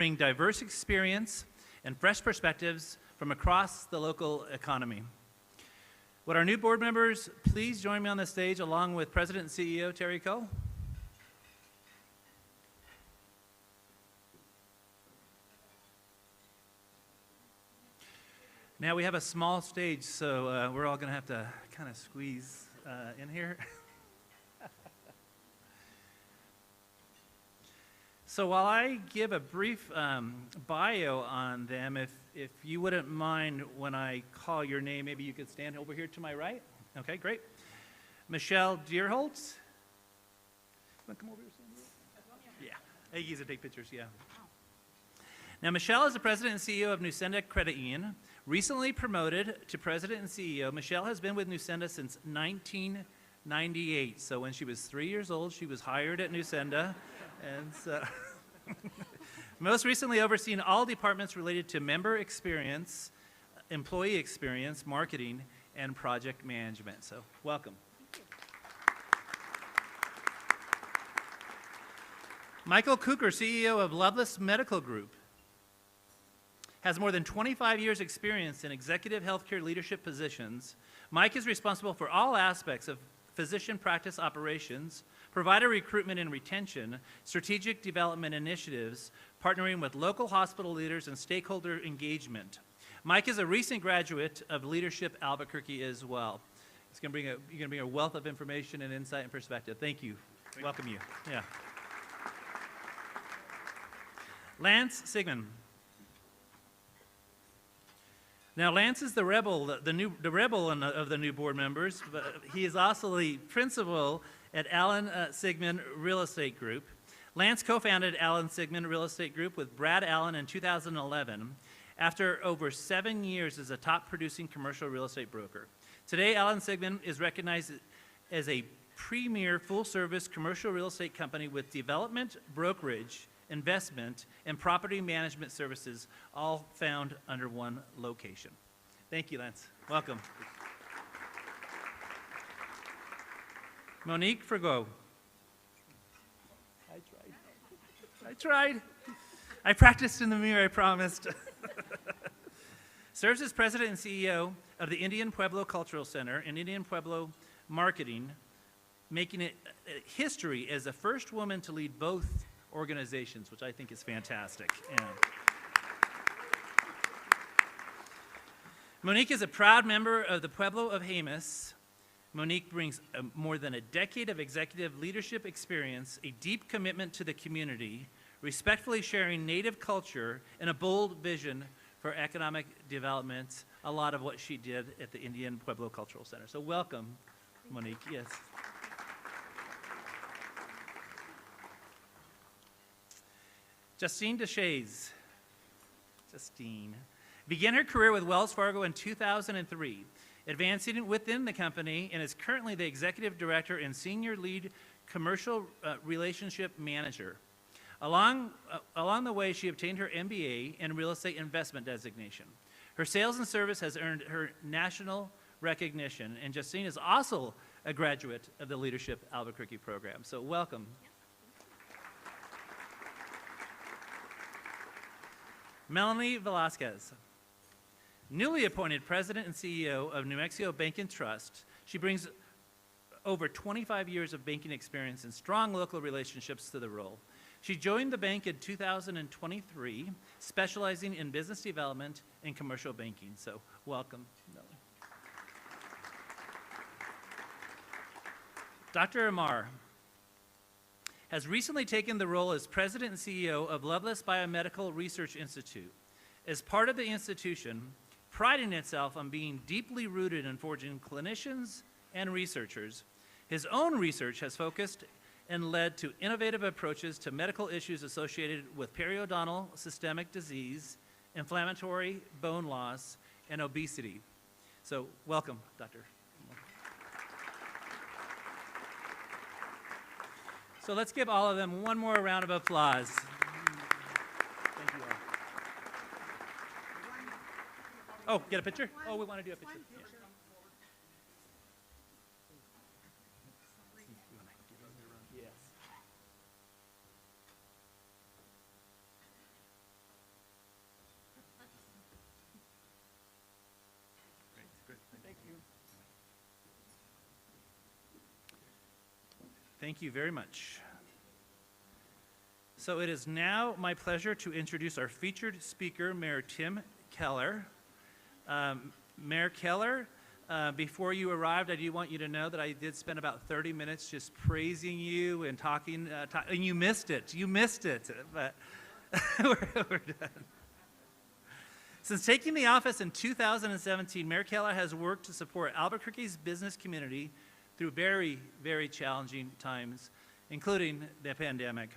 bring diverse experience and fresh perspectives from across the local economy. Would our new board members please join me on the stage along with President and CEO Terry Coe? Now we have a small stage, so we're all going to have to kind of squeeze in here. So while I give a brief bio on them, if you wouldn't mind when I call your name, maybe you could stand over here to my right. Okay, great. Michelle Deerholtz. You want to come over here? Yeah, Aggie's to take pictures, yeah. Now Michelle is the president and CEO of Nusenda Credit Union. Recently promoted to president and CEO, Michelle has been with Nusenda since 1998. So when she was 3 years old, she was hired at Nusenda. And so, most recently overseeing all departments related to member experience, employee experience, marketing, and project management. So, welcome. Michael Cooker, CEO of Loveless Medical Group, has more than 25 years' experience in executive healthcare leadership positions. Mike is responsible for all aspects of physician practice operations, provider recruitment and retention, strategic development initiatives, partnering with local hospital leaders and stakeholder engagement. Mike is a recent graduate of Leadership Albuquerque as well. You're going to bring a wealth of information and insight and perspective. Thank you. Welcome you. Yeah. Lance Sigmund. Now, Lance is the rebel, the rebel of the new board members, but he is also the principal at Allen Sigmund Real Estate Group. Lance co-founded Allen Sigmund Real Estate Group with Brad Allen in 2011 after over 7 years as a top-producing commercial real estate broker. Today, Allen Sigmund is recognized as a premier full-service commercial real estate company with development, brokerage, investment, and property management services, all found under one location. Thank you, Lance. Welcome. Monique Fregot. I tried. I practiced in the mirror, I promised. Serves as president and CEO of the Indian Pueblo Cultural Center and Indian Pueblo Marketing, making it history as the first woman to lead both organizations, which I think is fantastic. Yeah. Monique is a proud member of the Pueblo of Jemez. Monique brings more than a decade of executive leadership experience, a deep commitment to the community, respectfully sharing Native culture, and a bold vision for economic development, a lot of what she did at the Indian Pueblo Cultural Center. So welcome, Monique. Yes. Justine Deshays. Justine began her career with Wells Fargo in 2003, advancing within the company, and is currently the executive director and senior lead commercial relationship manager. Along the way, she obtained her MBA and real estate investment designation. Her sales and service has earned her national recognition, and Justine is also a graduate of the Leadership Albuquerque program. So welcome. Melanie Velasquez. Newly appointed president and CEO of New Mexico Bank and Trust, she brings over 25 years of banking experience and strong local relationships to the role. She joined the bank in 2023, specializing in business development and commercial banking. So welcome, Melanie. Dr. Amar has recently taken the role as president and CEO of Loveless Biomedical Research Institute. As part of the institution, priding itself on being deeply rooted in forging clinicians and researchers, his own research has focused and led to innovative approaches to medical issues associated with periodontal systemic disease, inflammatory bone loss, and obesity. So welcome, Doctor. So let's give all of them one more round of applause. Thank you all. Oh, get a picture? Oh, we want to do a picture. Yeah. Yes. Thank you very much. So it is now my pleasure to introduce our featured speaker, Mayor Tim Keller. Mayor Keller, before you arrived, I do want you to know that I did spend about 30 minutes just praising you and talking, and you missed it. You missed it, but we're done. Since taking the office in 2017, Mayor Keller has worked to support Albuquerque's business community through very, very challenging times, including the pandemic.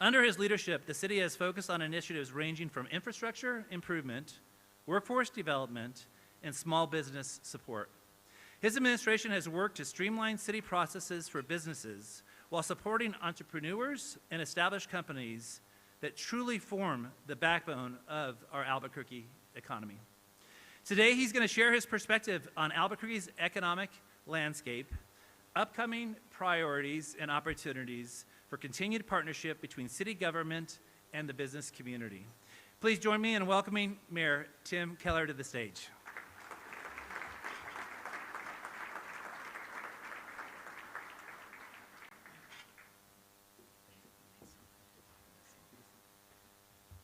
Under his leadership, the city has focused on initiatives ranging from infrastructure improvement, workforce development, and small business support. His administration has worked to streamline city processes for businesses while supporting entrepreneurs and established companies that truly form the backbone of our Albuquerque economy. Today, he's going to share his perspective on Albuquerque's economic landscape, upcoming priorities and opportunities for continued partnership between city government and the business community. Please join me in welcoming Mayor Tim Keller to the stage.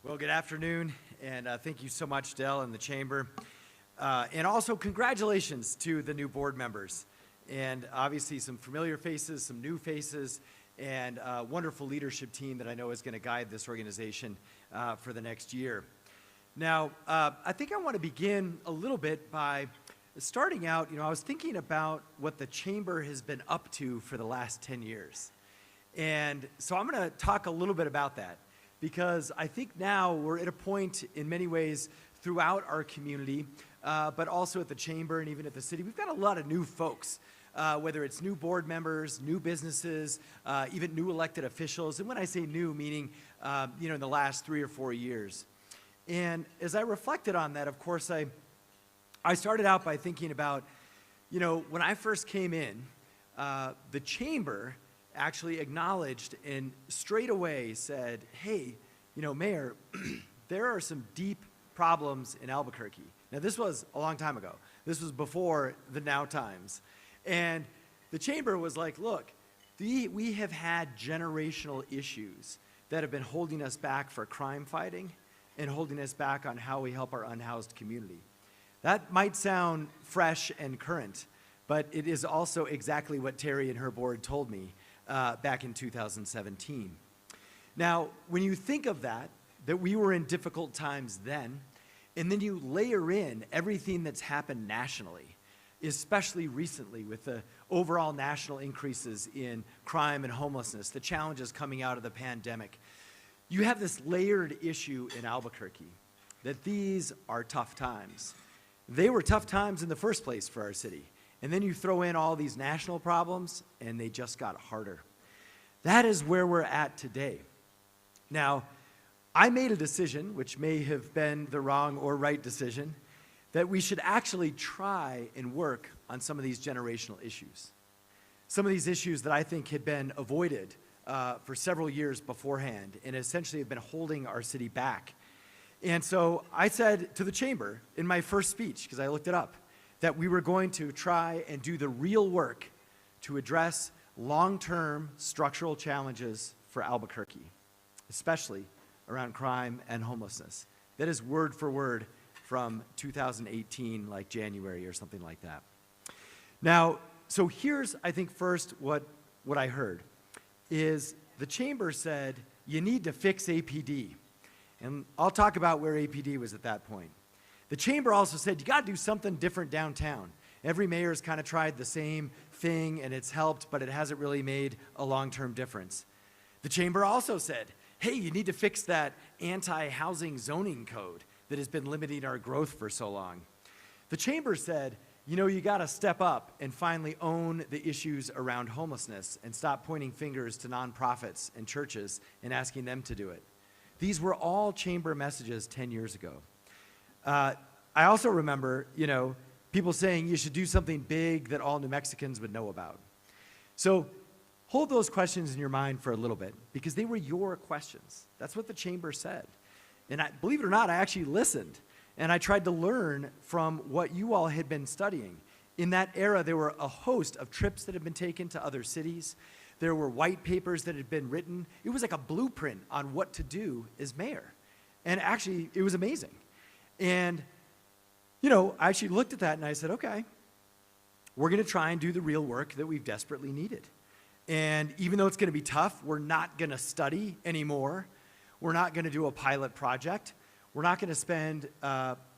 Well, good afternoon, and thank you so much, Dell and the Chamber. And also, congratulations to the new board members. And obviously, some familiar faces, some new faces, and a wonderful leadership team that I know is going to guide this organization for the next year. Now, I think I want to begin a little bit by starting out, I was thinking about what the Chamber has been up to for the last 10 years. And so I'm going to talk a little bit about that, because I think now we're at a point in many ways throughout our community, but also at the Chamber and even at the city. We've got a lot of new folks, whether it's new board members, new businesses, even new elected officials. And when I say new, meaning, in the last 3 or 4 years. And as I reflected on that, of course, I started out by thinking about, when I first came in, the Chamber actually acknowledged and straight away said, hey, Mayor, there are some deep problems in Albuquerque. Now, this was a long time ago. This was before the now times. And the Chamber was like, look, we have had generational issues that have been holding us back for crime fighting and holding us back on how we help our unhoused community. That might sound fresh and current, but it is also exactly what Terry and her board told me back in 2017. Now, when you think of that we were in difficult times then, and then you layer in everything that's happened nationally, especially recently with the overall national increases in crime and homelessness, the challenges coming out of the pandemic, you have this layered issue in Albuquerque that these are tough times. They were tough times in the first place for our city. And then you throw in all these national problems, and they just got harder. That is where we're at today. Now, I made a decision, which may have been the wrong or right decision, that we should actually try and work on some of these generational issues. Some of these issues that I think had been avoided for several years beforehand and essentially have been holding our city back. And so I said to the Chamber in my first speech, because I looked it up, that we were going to try and do the real work to address long-term structural challenges for Albuquerque, especially around crime and homelessness. That is word for word from 2018, like January or something like that. Now, so here's, I think, first what I heard is the Chamber said, you need to fix APD. And I'll talk about where APD was at that point. The Chamber also said, you got to do something different downtown. Every mayor's kind of tried the same thing, and it's helped, but it hasn't really made a long-term difference. The Chamber also said, hey, you need to fix that anti-housing zoning code that has been limiting our growth for so long. The Chamber said, you got to step up and finally own the issues around homelessness and stop pointing fingers to nonprofits and churches and asking them to do it. These were all Chamber messages 10 years ago. I also remember, people saying you should do something big that all New Mexicans would know about. So hold those questions in your mind for a little bit, because they were your questions. That's what the Chamber said. And believe it or not, I actually listened, and I tried to learn from what you all had been studying. In that era, there were a host of trips that had been taken to other cities. There were white papers that had been written. It was like a blueprint on what to do as mayor. And actually, it was amazing. And, you know, I actually looked at that and I said, okay, we're going to try and do the real work that we've desperately needed. And even though it's going to be tough, we're not going to study anymore. We're not going to do a pilot project. We're not going to spend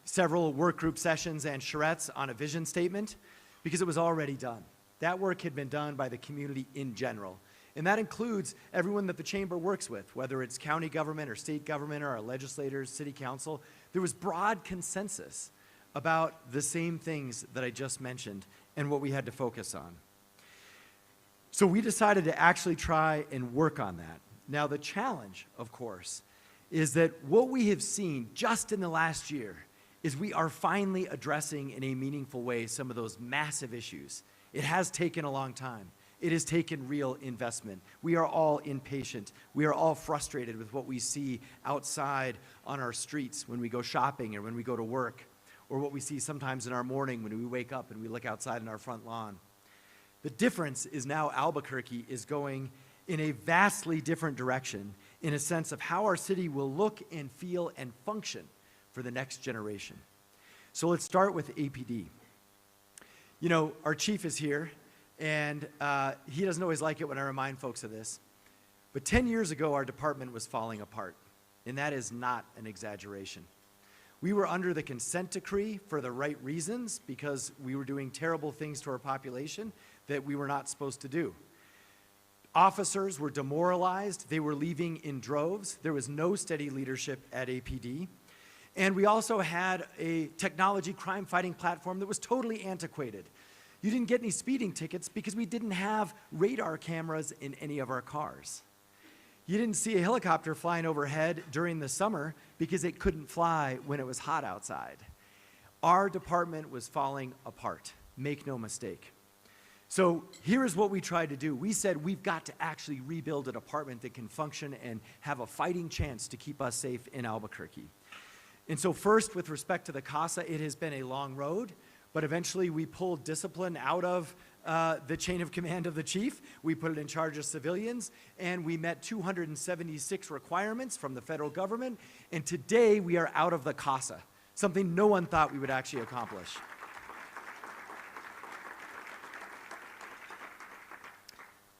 several work group sessions and charrettes on a vision statement because it was already done. That work had been done by the community in general. And that includes everyone that the chamber works with, whether it's county government or state government or our legislators, city council. There was broad consensus about the same things that I just mentioned and what we had to focus on. So we decided to actually try and work on that. Now the challenge, of course, is that what we have seen just in the last year is we are finally addressing in a meaningful way some of those massive issues. It has taken a long time. It has taken real investment. We are all impatient. We are all frustrated with what we see outside on our streets when we go shopping or when we go to work, or what we see sometimes in our morning when we wake up and we look outside in our front lawn. The difference is now Albuquerque is going in a vastly different direction in a sense of how our city will look and feel and function for the next generation. So let's start with APD. You know, our chief is here, and he doesn't always like it when I remind folks of this, but 10 years ago our department was falling apart, and that is not an exaggeration. We were under the consent decree for the right reasons because we were doing terrible things to our population that we were not supposed to do. Officers were demoralized. They were leaving in droves. There was no steady leadership at APD. And we also had a technology crime-fighting platform that was totally antiquated. You didn't get any speeding tickets because we didn't have radar cameras in any of our cars. You didn't see a helicopter flying overhead during the summer because it couldn't fly when it was hot outside. Our department was falling apart, make no mistake. So here's what we tried to do. We said we've got to actually rebuild a department that can function and have a fighting chance to keep us safe in Albuquerque. And so first, with respect to the GACC, it has been a long road, but eventually we pulled discipline out of the chain of command of the chief. We put it in charge of civilians, and we met 276 requirements from the federal government, and today we are out of the GACC, something no one thought we would actually accomplish.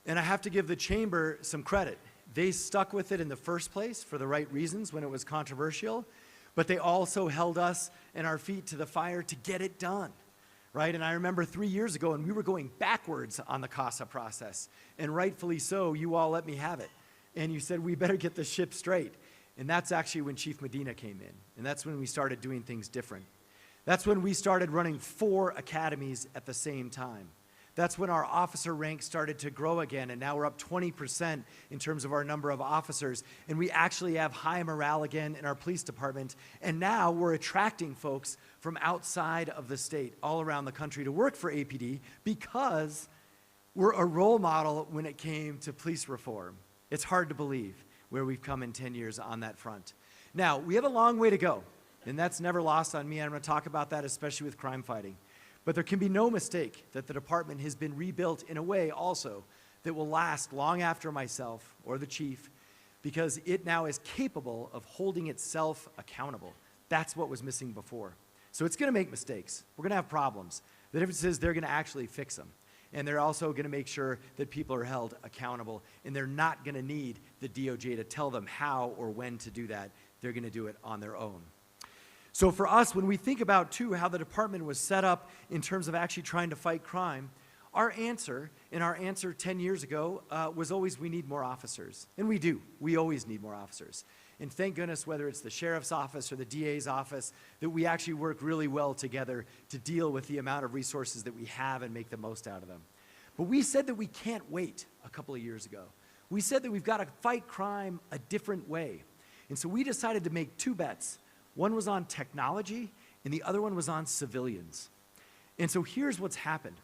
And I have to give the chamber some credit. They stuck with it in the first place for the right reasons when it was controversial, but they also held us and our feet to the fire to get it done, right? And I remember 3 years ago, and we were going backwards on the GACC process, and rightfully so, you all let me have it. And you said, we better get the ship straight. And that's actually when Chief Medina came in, and that's when we started doing things different. That's when we started running 4 academies at the same time. That's when our officer rank started to grow again, and now we're up 20% in terms of our number of officers, and we actually have high morale again in our police department, and now we're attracting folks from outside of the state, all around the country, to work for APD because we're a role model when it came to police reform. It's hard to believe where we've come in 10 years on that front. Now, we have a long way to go, and that's never lost on me, and I'm going to talk about that, especially with crime fighting. But there can be no mistake that the department has been rebuilt in a way also that will last long after myself or the chief, because it now is capable of holding itself accountable. That's what was missing before. So it's going to make mistakes. We're going to have problems. The difference is they're going to actually fix them. And they're also going to make sure that people are held accountable. And they're not going to need the DOJ to tell them how or when to do that. They're going to do it on their own. So for us, when we think about, too, how the department was set up in terms of actually trying to fight crime, our answer 10 years ago was always we need more officers. And we do. We always need more officers. And thank goodness, whether it's the sheriff's office or the DA's office, that we actually work really well together to deal with the amount of resources that we have and make the most out of them. But we said that we can't wait a couple of years ago. We said that we've got to fight crime a different way. And so we decided to make 2 bets. One was on technology, and the other one was on civilians. And so here's what's happened.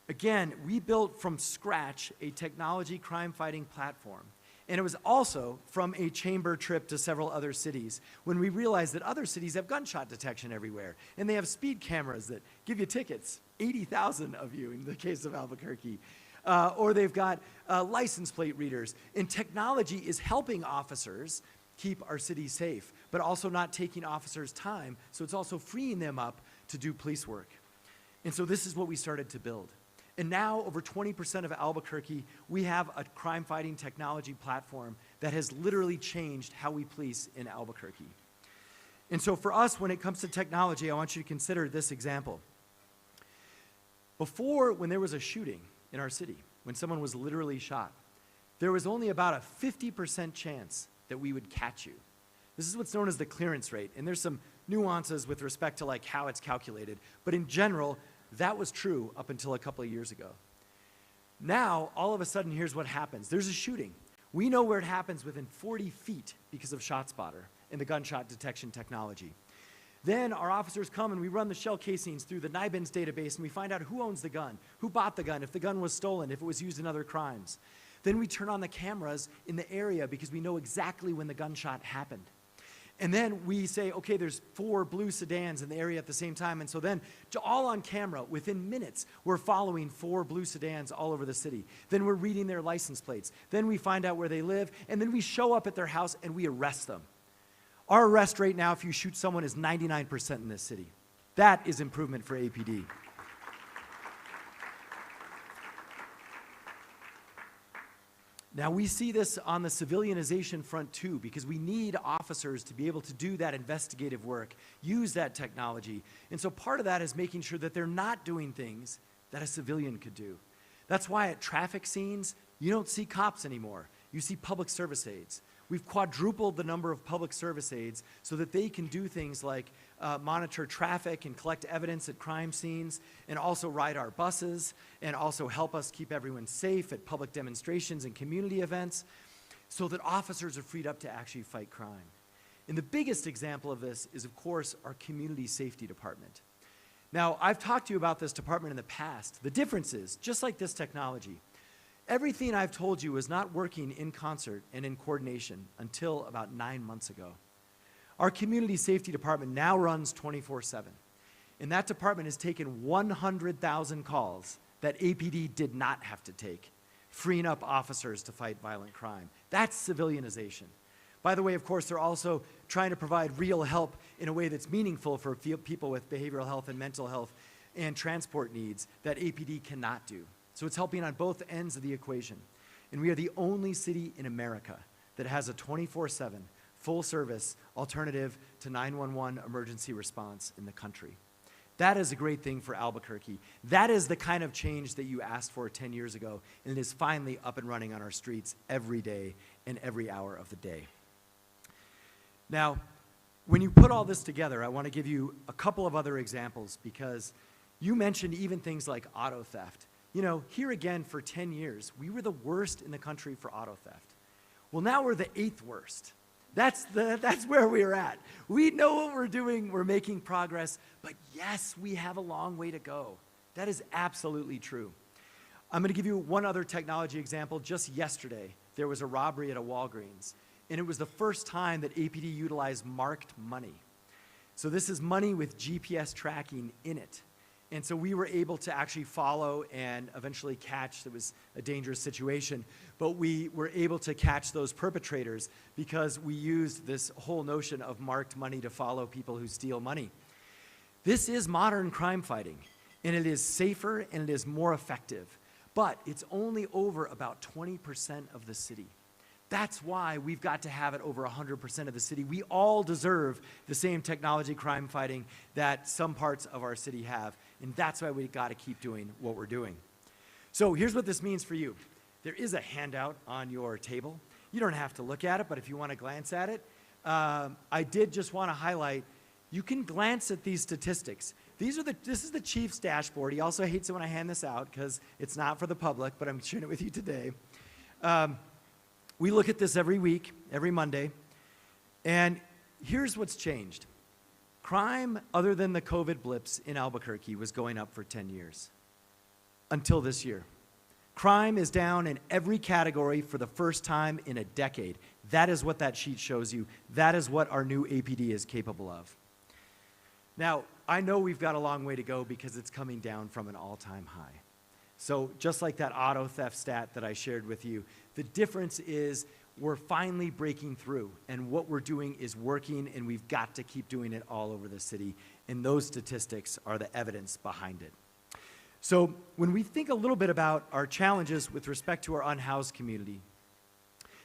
Again, we built from scratch a technology crime-fighting platform. And it was also from a chamber trip to several other cities when we realized that other cities have gunshot detection everywhere. And they have speed cameras that give you tickets, 80,000 of you in the case of Albuquerque. or they've got license plate readers. And technology is helping officers keep our city safe, but also not taking officers' time, so it's also freeing them up to do police work. And so this is what we started to build. And now, over 20% of Albuquerque, we have a crime-fighting technology platform that has literally changed how we police in Albuquerque. And so for us, when it comes to technology, I want you to consider this example. Before, when there was a shooting in our city, when someone was literally shot, there was only about a 50% chance that we would catch you. This is what's known as the clearance rate, and there's some nuances with respect to like how it's calculated, but in general, that was true up until a couple of years ago. Now, all of a sudden, here's what happens. There's a shooting. We know where it happens within 40 feet because of ShotSpotter and the gunshot detection technology. Then our officers come and we run the shell casings through the NIBINS database and we find out who owns the gun, who bought the gun, if the gun was stolen, if it was used in other crimes. Then we turn on the cameras in the area because we know exactly when the gunshot happened. And then we say, okay, there's 4 blue sedans in the area at the same time. And so then, all on camera, within minutes, we're following 4 blue sedans all over the city. Then we're reading their license plates. Then we find out where they live. And then we show up at their house and we arrest them. Our arrest rate now, if you shoot someone, is 99% in this city. That is improvement for APD. Now, we see this on the civilianization front too, because we need officers to be able to do that investigative work, use that technology. And so part of that is making sure that they're not doing things that a civilian could do. That's why at traffic scenes, you don't see cops anymore. You see public service aides. We've quadrupled the number of public service aides so that they can do things like monitor traffic and collect evidence at crime scenes, and also ride our buses, and also help us keep everyone safe at public demonstrations and community events, so that officers are freed up to actually fight crime. And the biggest example of this is, of course, our community safety department. Now, I've talked to you about this department in the past. The difference is, just like this technology, everything I've told you is not working in concert and in coordination until about 9 months ago. Our community safety department now runs 24/7, and that department has taken 100,000 calls that APD did not have to take, freeing up officers to fight violent crime. That's civilianization. By the way, of course, they're also trying to provide real help in a way that's meaningful for people with behavioral health and mental health and transport needs that APD cannot do. So it's helping on both ends of the equation. And we are the only city in America that has a 24/7 full-service alternative to 911 emergency response in the country. That is a great thing for Albuquerque. That is the kind of change that you asked for 10 years ago, and it is finally up and running on our streets every day and every hour of the day. Now, when you put all this together, I want to give you a couple of other examples, because you mentioned even things like auto theft. You know, here again, for 10 years, we were the worst in the country for auto theft. Well, now we're the 8th worst. That's where we're at. We know what we're doing, we're making progress, but yes, we have a long way to go. That is absolutely true. I'm going to give you one other technology example. Just yesterday, there was a robbery at a Walgreens, and it was the first time that APD utilized marked money. So this is money with GPS tracking in it. And so we were able to actually follow and eventually catch. It was a dangerous situation, but we were able to catch those perpetrators because we used this whole notion of marked money to follow people who steal money. This is modern crime fighting, and it is safer and it is more effective, but it's only over about 20% of the city. That's why we've got to have it over 100% of the city. We all deserve the same technology crime fighting that some parts of our city have, and that's why we've got to keep doing what we're doing. So here's what this means for you. There is a handout on your table. You don't have to look at it, but if you want to glance at it, I did just want to highlight, you can glance at these statistics. This is the chief's dashboard. He also hates it when I hand this out because it's not for the public, but I'm sharing it with you today. We look at this every week, every Monday, and here's what's changed. Crime, other than the COVID blips in Albuquerque, was going up for 10 years, until this year. Crime is down in every category for the first time in a decade. That is what that sheet shows you. That is what our new APD is capable of. Now, I know we've got a long way to go because it's coming down from an all-time high. So just like that auto theft stat that I shared with you, the difference is we're finally breaking through, and what we're doing is working, and we've got to keep doing it all over the city, and those statistics are the evidence behind it. So when we think a little bit about our challenges with respect to our unhoused community,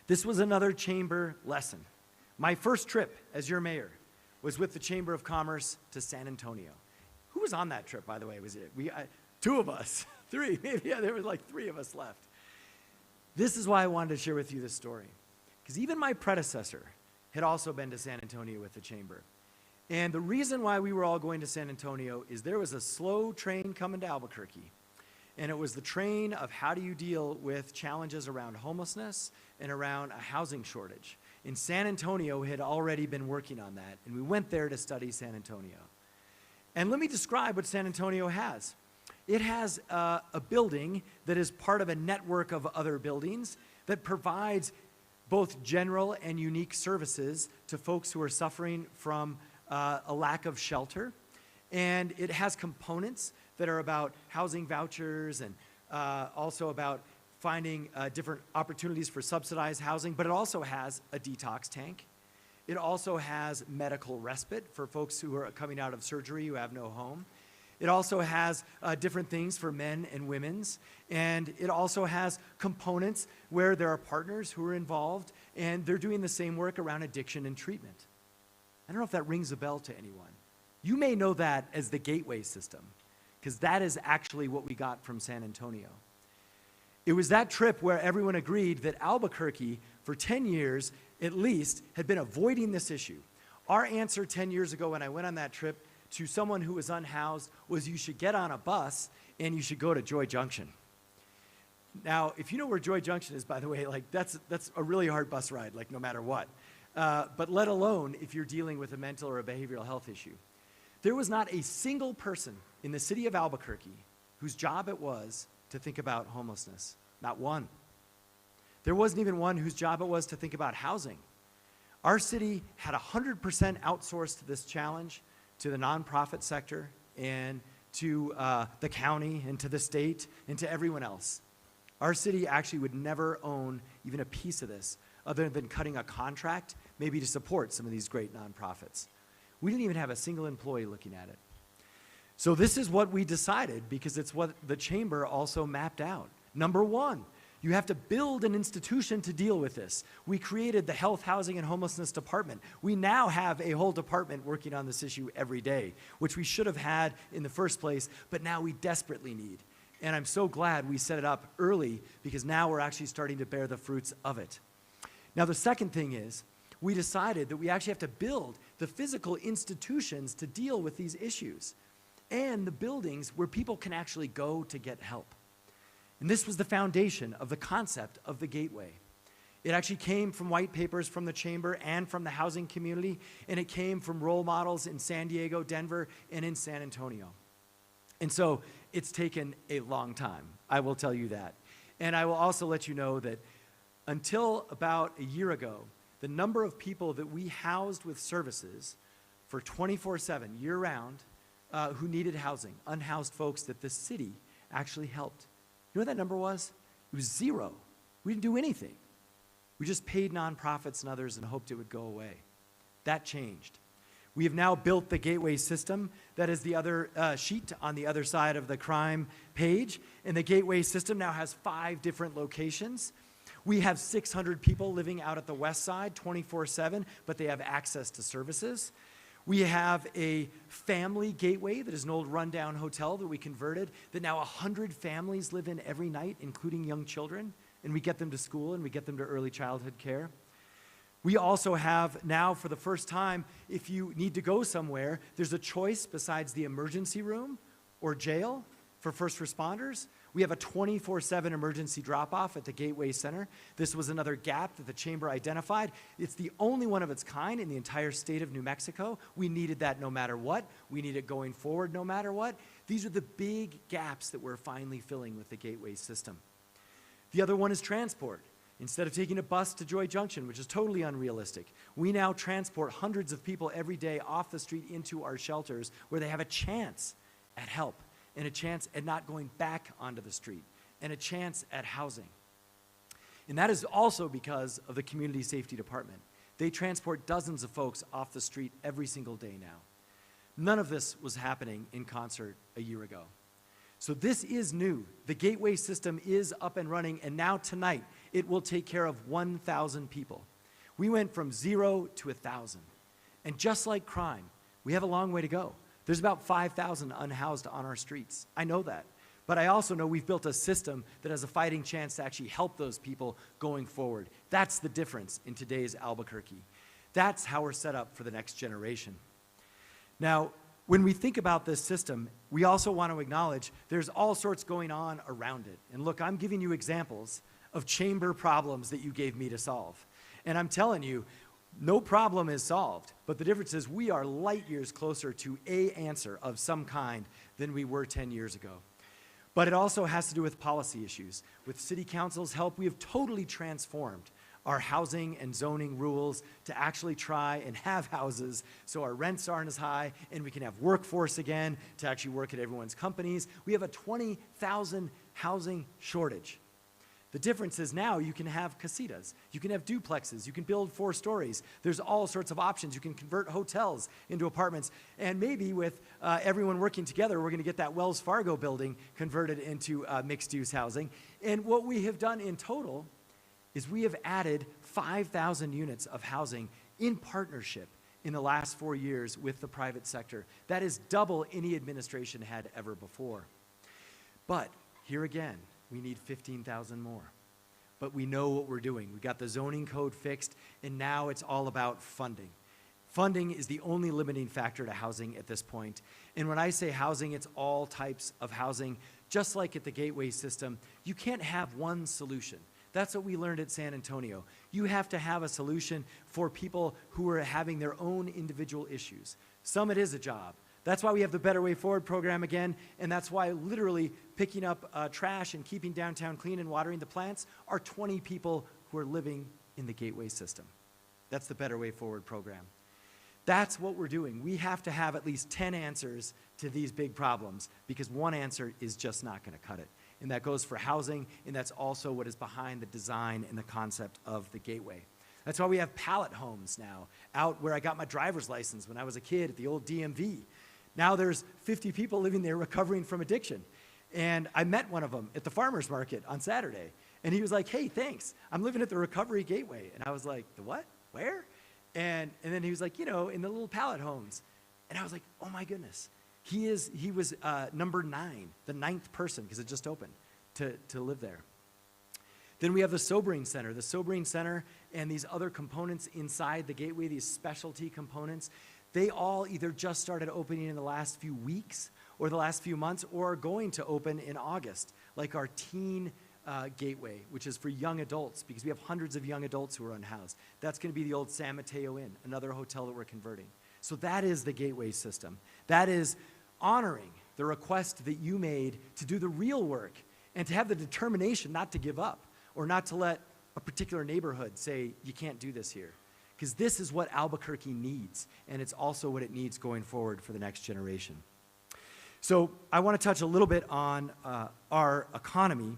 this was another chamber lesson. My first trip as your mayor was with the Chamber of Commerce to San Antonio. Who was on that trip, by the way? Was it two of us? Three, maybe. Yeah, there were like three of us left. This is why I wanted to share with you this story, because even my predecessor had also been to San Antonio with the Chamber. And the reason why we were all going to San Antonio is there was a slow train coming to Albuquerque, and it was the train of how do you deal with challenges around homelessness and around a housing shortage. And San Antonio had already been working on that, and we went there to study San Antonio. And let me describe what San Antonio has. It has a building that is part of a network of other buildings that provides both general and unique services to folks who are suffering from a lack of shelter. And it has components that are about housing vouchers and also about finding different opportunities for subsidized housing, but it also has a detox tank. It also has medical respite for folks who are coming out of surgery who have no home. It also has different things for men and women's, and it also has components where there are partners who are involved, and they're doing the same work around addiction and treatment. I don't know if that rings a bell to anyone. You may know that as the gateway system, because that is actually what we got from San Antonio. It was that trip where everyone agreed that Albuquerque, for 10 years at least, had been avoiding this issue. Our answer 10 years ago when I went on that trip to someone who was unhoused was you should get on a bus and you should go to Joy Junction. Now, if you know where Joy Junction is, by the way, like that's a really hard bus ride, like no matter what. But let alone if you're dealing with a mental or a behavioral health issue. There was not a single person in the city of Albuquerque whose job it was to think about homelessness. Not one. There wasn't even one whose job it was to think about housing. Our city had 100% outsourced this challenge to the nonprofit sector and to the county and to the state and to everyone else. Our city actually would never own even a piece of this other than cutting a contract maybe to support some of these great nonprofits. We didn't even have a single employee looking at it. So this is what we decided because it's what the chamber also mapped out. Number one, you have to build an institution to deal with this. We created the Health, Housing, and Homelessness Department. We now have a whole department working on this issue every day, which we should have had in the first place, but now we desperately need. And I'm so glad we set it up early because now we're actually starting to bear the fruits of it. Now the second thing is, we decided that we actually have to build the physical institutions to deal with these issues and the buildings where people can actually go to get help. And this was the foundation of the concept of the gateway. It actually came from white papers from the chamber and from the housing community, and it came from role models in San Diego, Denver, and in San Antonio. And so it's taken a long time, I will tell you that. And I will also let you know that until about a year ago, the number of people that we housed with services for 24/7, year-round, who needed housing, unhoused folks that the city actually helped. You know what that number was? It was 0. We didn't do anything. We just paid nonprofits and others and hoped it would go away. That changed. We have now built the gateway system. That is the other sheet on the other side of the crime page. And the gateway system now has 5 different locations. We have 600 people living out at the west side 24/7, but they have access to services. We have a family gateway that is an old rundown hotel that we converted that now 100 families live in every night, including young children, and we get them to school and we get them to early childhood care. We also have now, for the first time, if you need to go somewhere, there's a choice besides the emergency room or jail for first responders. We have a 24/7 emergency drop-off at the Gateway Center. This was another gap that the chamber identified. It's the only one of its kind in the entire state of New Mexico. We needed that no matter what. We need it going forward no matter what. These are the big gaps that we're finally filling with the Gateway system. The other one is transport. Instead of taking a bus to Joy Junction, which is totally unrealistic, we now transport hundreds of people every day off the street into our shelters where they have a chance at help and a chance at not going back onto the street, and a chance at housing. And that is also because of the Community Safety Department. They transport dozens of folks off the street every single day now. None of this was happening in concert a year ago. So this is new. The gateway system is up and running, and now tonight it will take care of 1,000 people. We went from 0 to 1,000. And just like crime, we have a long way to go. There's about 5,000 unhoused on our streets. I know that. But I also know we've built a system that has a fighting chance to actually help those people going forward. That's the difference in today's Albuquerque. That's how we're set up for the next generation. Now, when we think about this system, we also want to acknowledge there's all sorts going on around it. And look, I'm giving you examples of chamber problems that you gave me to solve. And I'm telling you, no problem is solved, but the difference is we are light years closer to an answer of some kind than we were 10 years ago. But it also has to do with policy issues. With City Council's help, we have totally transformed our housing and zoning rules to actually try and have houses so our rents aren't as high and we can have workforce again to actually work at everyone's companies. We have a 20,000 housing shortage. The difference is now you can have casitas, you can have duplexes, you can build 4 stories. There's all sorts of options. You can convert hotels into apartments. And maybe with everyone working together, we're going to get that Wells Fargo building converted into mixed-use housing. And what we have done in total is we have added 5,000 units of housing in partnership in the last 4 years with the private sector. That is double any administration had ever before. But here again, we need 15,000 more. But we know what we're doing. We got the zoning code fixed, and now it's all about funding. Funding is the only limiting factor to housing at this point. And when I say housing, it's all types of housing. Just like at the gateway system, you can't have one solution. That's what we learned at San Antonio. You have to have a solution for people who are having their own individual issues. Some it is a job. That's why we have the Better Way Forward program again, and that's why literally picking up trash and keeping downtown clean and watering the plants are 20 people who are living in the gateway system. That's the Better Way Forward program. That's what we're doing. We have to have at least 10 answers to these big problems because one answer is just not going to cut it. And that goes for housing, and that's also what is behind the design and the concept of the gateway. That's why we have pallet homes now out where I got my driver's license when I was a kid at the old DMV. Now there's 50 people living there recovering from addiction. And I met one of them at the farmer's market on Saturday. And he was like, hey, thanks. I'm living at the Recovery Gateway. And I was like, the what? Where? And then he was like, you know, in the little pallet homes. And I was like, oh my goodness. He was number 9, the 9th person, because it just opened, to live there. Then we have the Sobering Center. The Sobering Center and these other components inside the gateway, these specialty components, they all either just started opening in the last few weeks or the last few months or are going to open in August, like our teen gateway, which is for young adults because we have hundreds of young adults who are unhoused. That's going to be the old San Mateo Inn, another hotel that we're converting. So that is the gateway system. That is honoring the request that you made to do the real work and to have the determination not to give up or not to let a particular neighborhood say, you can't do this here. Because this is what Albuquerque needs, and it's also what it needs going forward for the next generation. So I want to touch a little bit on our economy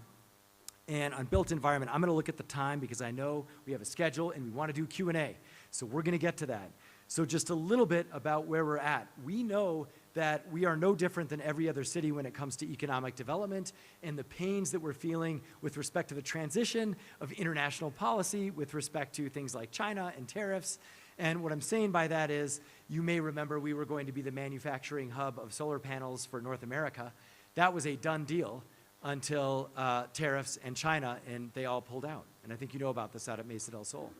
and on built environment. I'm going to look at the time because I know we have a schedule and we want to do Q&A. So we're going to get to that. So just a little bit about where we're at. We know that we are no different than every other city when it comes to economic development and the pains that we're feeling with respect to the transition of international policy with respect to things like China and tariffs. And what I'm saying by that is, you may remember we were going to be the manufacturing hub of solar panels for North America. That was a done deal until tariffs and China, and they all pulled out. And I think you know about this out at Mesa del Sol.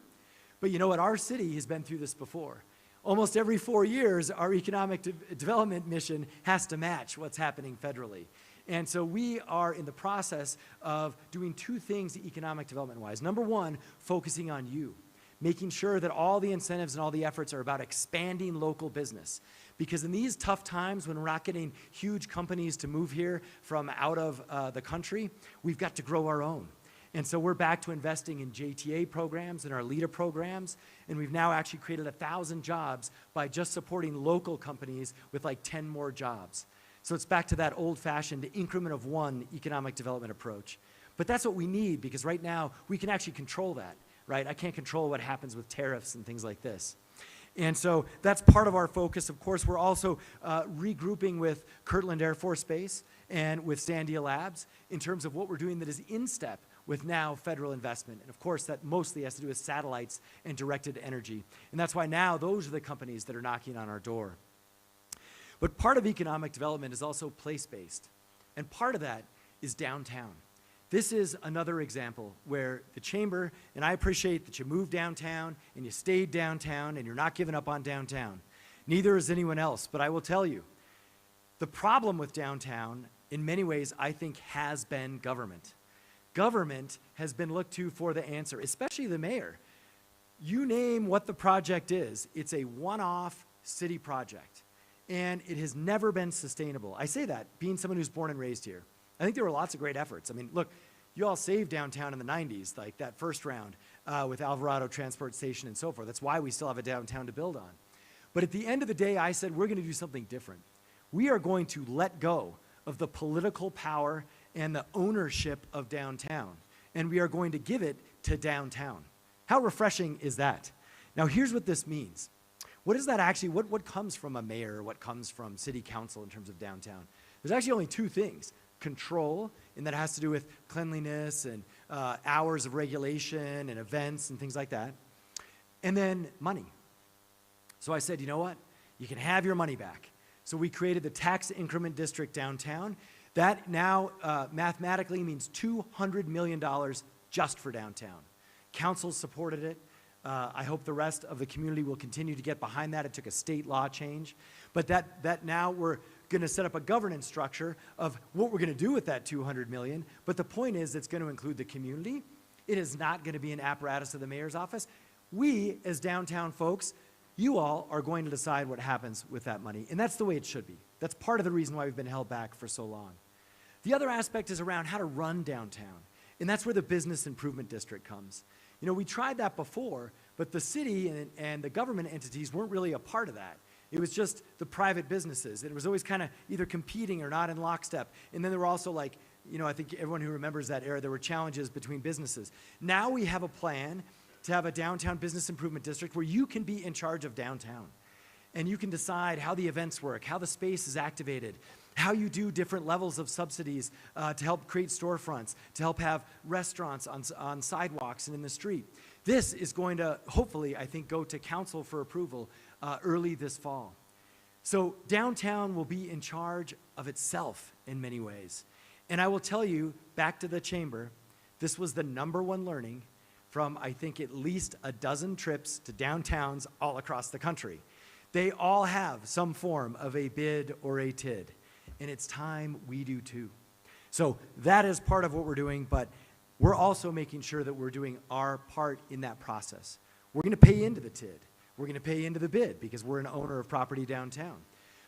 But you know what? Our city has been through this before. Almost every 4 years, our economic development mission has to match what's happening federally. And so we are in the process of doing 2 things economic development-wise. Number 1, focusing on you, making sure that all the incentives and all the efforts are about expanding local business. Because in these tough times when we're not getting huge companies to move here from out of the country, we've got to grow our own. And so we're back to investing in JTA programs and our LEADA programs, and we've now actually created 1,000 jobs by just supporting local companies with like 10 more jobs. So it's back to that old-fashioned increment of one economic development approach. But that's what we need, because right now we can actually control that, right? I can't control what happens with tariffs and things like this. And so that's part of our focus. Of course, we're also regrouping with Kirtland Air Force Base and with Sandia Labs in terms of what we're doing that is in step with now federal investment. And of course, that mostly has to do with satellites and directed energy. And that's why now those are the companies that are knocking on our door. But part of economic development is also place-based. And part of that is downtown. This is another example where the chamber, and I appreciate that you moved downtown and you stayed downtown and you're not giving up on downtown. Neither is anyone else, but I will tell you, the problem with downtown, in many ways, I think has been government. Government has been looked to for the answer, especially the mayor. You name what the project is, it's a one-off city project, and it has never been sustainable. I say that, being someone who's born and raised here. I think there were lots of great efforts. I mean, look, you all saved downtown in the 90s, like that first round with Alvarado Transport Station and so forth. That's why we still have a downtown to build on. But at the end of the day, I said, we're going to do something different. We are going to let go of the political power and the ownership of downtown, and we are going to give it to downtown. How refreshing is that? Now, here's what this means. What is that actually, what comes from a mayor, what comes from city council in terms of downtown? There's actually only two things. Control, and that has to do with cleanliness and hours of regulation and events and things like that. And then money. So I said, you know what? You can have your money back. So we created the tax increment district downtown. That now mathematically means $200 million just for downtown. Council supported it. I hope the rest of the community will continue to get behind that. It took a state law change. But that now we're going to set up a governance structure of what we're going to do with that $200 million. But the point is it's going to include the community. It is not going to be an apparatus of the mayor's office. We, as downtown folks, you all are going to decide what happens with that money. And that's the way it should be. That's part of the reason why we've been held back for so long. The other aspect is around how to run downtown. And that's where the business improvement district comes. You know, we tried that before, but the city and the government entities weren't really a part of that. It was just the private businesses. It was always kind of either competing or not in lockstep. And then there were also, like, you know, I think everyone who remembers that era, there were challenges between businesses. Now we have a plan to have a downtown business improvement district where you can be in charge of downtown. And you can decide how the events work, how the space is activated, how you do different levels of subsidies to help create storefronts, to help have restaurants on sidewalks and in the street. This is going to, hopefully, I think, go to council for approval early this fall. So downtown will be in charge of itself in many ways. And I will tell you, back to the chamber, this was the #1 learning from, I think, at least a dozen trips to downtowns all across the country. They all have some form of a bid or a TID. And it's time we do too. So that is part of what we're doing, but we're also making sure that we're doing our part in that process. We're going to pay into the TID. We're going to pay into the bid because we're an owner of property downtown.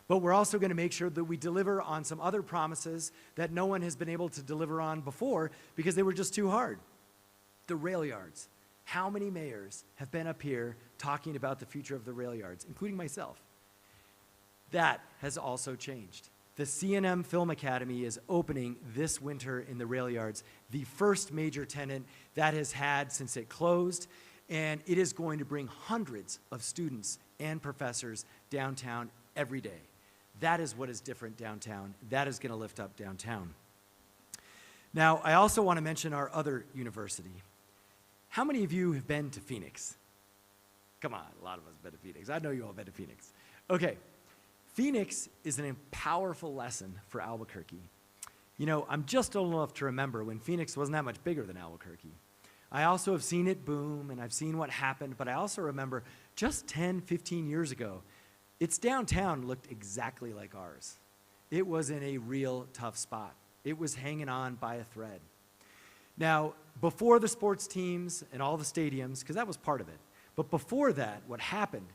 But we're also going to make sure that we deliver on some other promises that no one has been able to deliver on before because they were just too hard. The rail yards. How many mayors have been up here talking about the future of the rail yards, including myself? That has also changed. The C&M Film Academy is opening this winter in the rail yards, the first major tenant that has had since it closed, and it is going to bring hundreds of students and professors downtown every day. That is what is different downtown. That is going to lift up downtown. Now, I also want to mention our other university. How many of you have been to Phoenix? Come on, a lot of us have been to Phoenix. I know you all have been to Phoenix. Okay. Phoenix is a powerful lesson for Albuquerque. You know, I'm just old enough to remember when Phoenix wasn't that much bigger than Albuquerque. I also have seen it boom, and I've seen what happened, but I also remember just 10, 15 years ago, its downtown looked exactly like ours. It was in a real tough spot. It was hanging on by a thread. Now, before the sports teams and all the stadiums, because that was part of it, but before that, what happened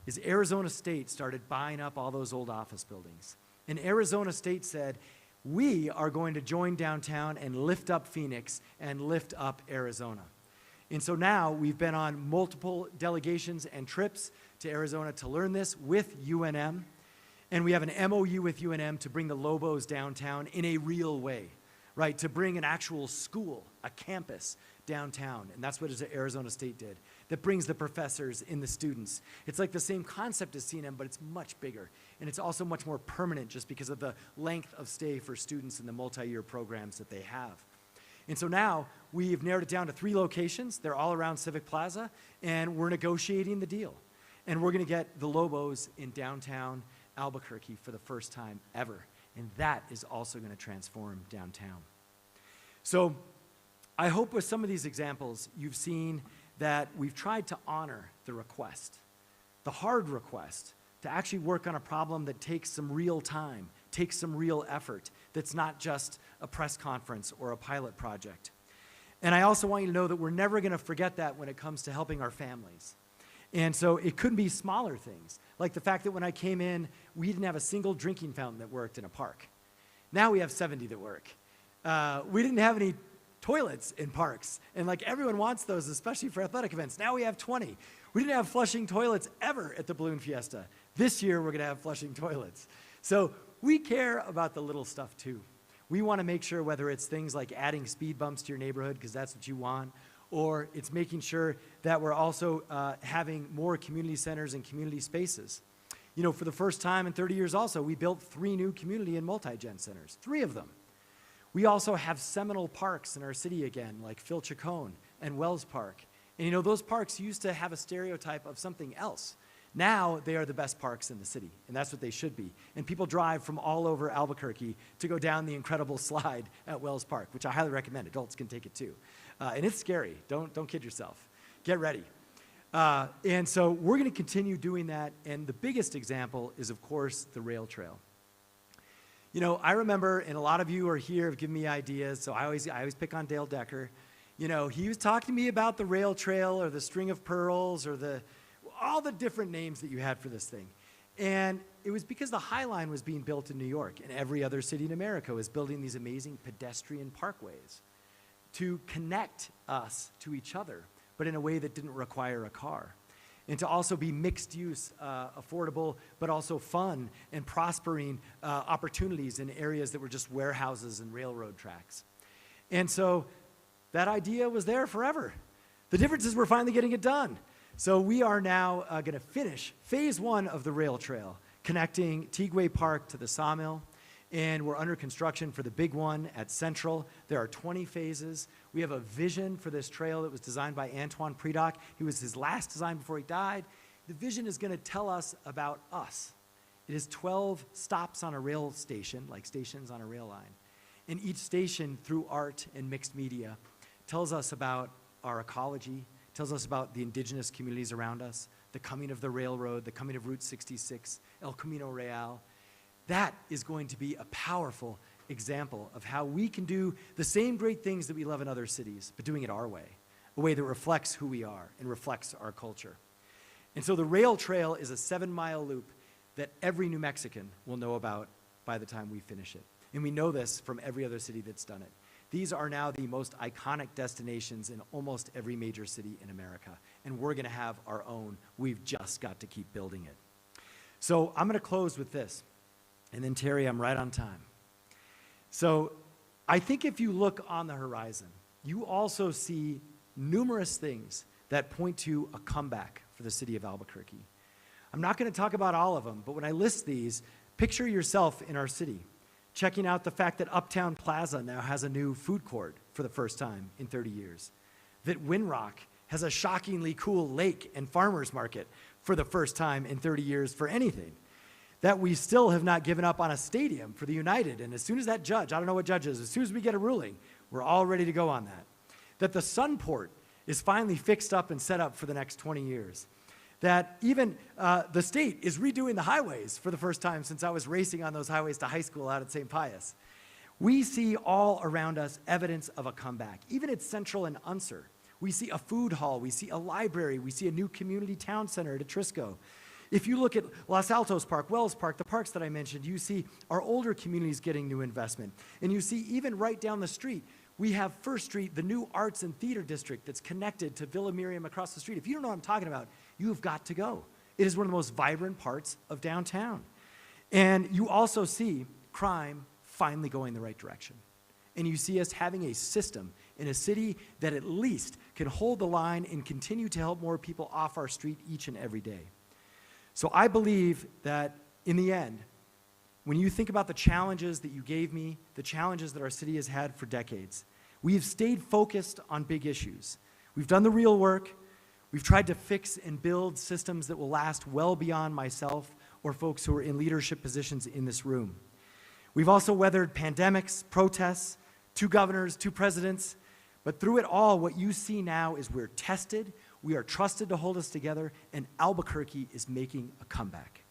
is Arizona State started buying up all those old office buildings. And Arizona State said, we are going to join downtown and lift up Phoenix and lift up Arizona. And so now we've been on multiple delegations and trips to Arizona to learn this with UNM. And we have an MOU with UNM to bring the Lobos downtown in a real way, right? To bring an actual school, a campus downtown. And that's what Arizona State did. That brings the professors and the students. It's like the same concept as CNM, but it's much bigger. And it's also much more permanent just because of the length of stay for students and the multi-year programs that they have. And so now we've narrowed it down to 3 locations. They're all around Civic Plaza, and we're negotiating the deal. And we're going to get the Lobos in downtown Albuquerque for the first time ever. And that is also going to transform downtown. So I hope with some of these examples, you've seen that we've tried to honor the request, the hard request, to actually work on a problem that takes some real time, takes some real effort, that's not just a press conference or a pilot project. And I also want you to know that we're never going to forget that when it comes to helping our families. And so it could be smaller things, like the fact that when I came in, we didn't have a single drinking fountain that worked in a park. Now we have 70 that work. We didn't have any toilets in parks, and like everyone wants those, especially for athletic events. Now we have 20. We didn't have flushing toilets ever at the Balloon Fiesta. This year we're going to have flushing toilets. So we care about the little stuff too. We want to make sure, whether it's things like adding speed bumps to your neighborhood because that's what you want, or it's making sure that we're also having more community centers and community spaces. You know, for the first time in 30 years also, we built 3 new community and multi-gen centers, 3 of them. We also have seminal parks in our city again, like Phil Chacon and Wells Park. And you know, those parks used to have a stereotype of something else. Now they are the best parks in the city, and that's what they should be. And people drive from all over Albuquerque to go down the incredible slide at Wells Park, which I highly recommend. Adults can take it too. And it's scary. Don't kid yourself. Get ready. And so we're going to continue doing that. And the biggest example is, of course, the rail trail. You know, I remember, and a lot of you are here have given me ideas, so I always pick on Dale Decker. You know, he was talking to me about the rail trail or the string of pearls or all the different names that you had for this thing. And it was because the High Line was being built in New York, and every other city in America was building these amazing pedestrian parkways to connect us to each other, but in a way that didn't require a car. And to also be mixed use, affordable, but also fun and prospering opportunities in areas that were just warehouses and railroad tracks. And so that idea was there forever. The difference is we're finally getting it done. So we are now going to finish phase 1 of the rail trail, connecting Tigway Park to the Sawmill. And we're under construction for the big one at Central. There are 20 phases. We have a vision for this trail that was designed by Antoine Predock. He was his last design before he died. The vision is going to tell us about us. It is 12 stops on a rail station, like stations on a rail line. And each station, through art and mixed media, tells us about our ecology, tells us about the indigenous communities around us, the coming of the railroad, the coming of Route 66, El Camino Real. That is going to be a powerful example of how we can do the same great things that we love in other cities, but doing it our way, a way that reflects who we are and reflects our culture. And so the rail trail is a 7-mile loop that every New Mexican will know about by the time we finish it. And we know this from every other city that's done it. These are now the most iconic destinations in almost every major city in America. And we're going to have our own. We've just got to keep building it. So I'm going to close with this. And then, Terry, I'm right on time. So I think if you look on the horizon, you also see numerous things that point to a comeback for the city of Albuquerque. I'm not going to talk about all of them, but when I list these, picture yourself in our city, checking out the fact that Uptown Plaza now has a new food court for the first time in 30 years, that Winrock has a shockingly cool lake and farmers market for the first time in 30 years for anything, that we still have not given up on a stadium for the United. And as soon as that judge, I don't know what judge is, as soon as we get a ruling, we're all ready to go on that. That the Sunport is finally fixed up and set up for the next 20 years. That even the state is redoing the highways for the first time since I was racing on those highways to high school out at St. Pius. We see all around us evidence of a comeback. Even at Central and Unser, we see a food hall, we see a library, we see a new community town center at Atrisco. If you look at Los Altos Park, Wells Park, the parks that I mentioned, you see our older communities getting new investment. And you see even right down the street, we have First Street, the new arts and theater district that's connected to Villa Miriam across the street. If you don't know what I'm talking about, you've got to go. It is one of the most vibrant parts of downtown. And you also see crime finally going the right direction. And you see us having a system in a city that at least can hold the line and continue to help more people off our street each and every day. So I believe that in the end, when you think about the challenges that you gave me, the challenges that our city has had for decades, we have stayed focused on big issues. We've done the real work. We've tried to fix and build systems that will last well beyond myself or folks who are in leadership positions in this room. We've also weathered pandemics, protests, 2 governors, 2 presidents, but through it all, what you see now is we're tested, we are trusted to hold us together, and Albuquerque is making a comeback.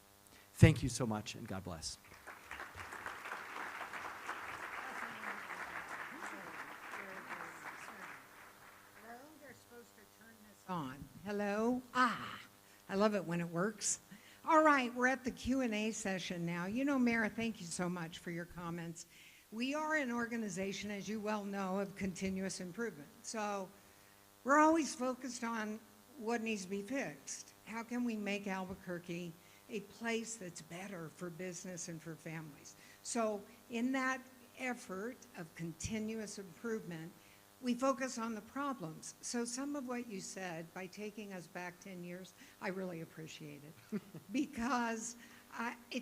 Thank you so much, and God bless. Hello, they're supposed to turn this on. Hello? I love it when it works. All right, we're at the Q&A session now. You know, Mayor, thank you so much for your comments. We are an organization, as you well know, of continuous improvement. So we're always focused on what needs to be fixed. How can we make Albuquerque a place that's better for business and for families? So in that effort of continuous improvement, we focus on the problems. So some of what you said, by taking us back 10 years, I really appreciate it. Because it